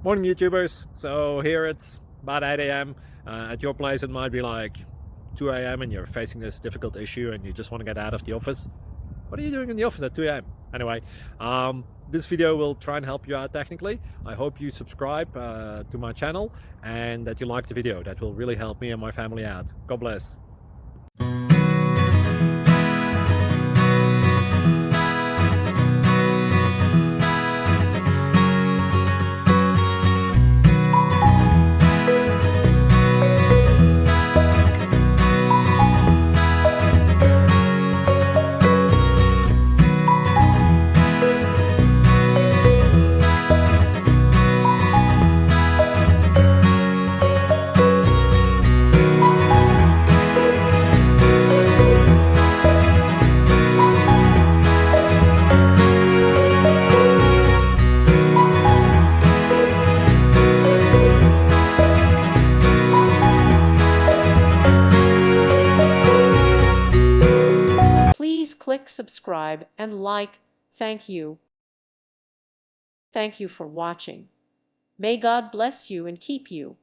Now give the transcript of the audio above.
Morning YouTubers. So here it's about 8 a.m. At your place it might be like 2 a.m. and you're facing this difficult issue and you just want to get out of the office. What are you doing in the office at 2 a.m.? Anyway, this video will try and help you out technically. I hope you subscribe to my channel and that you like the video. That will really help me and my family out. God bless. Please click subscribe and like. Thank you. Thank you for watching. May God bless you and keep you.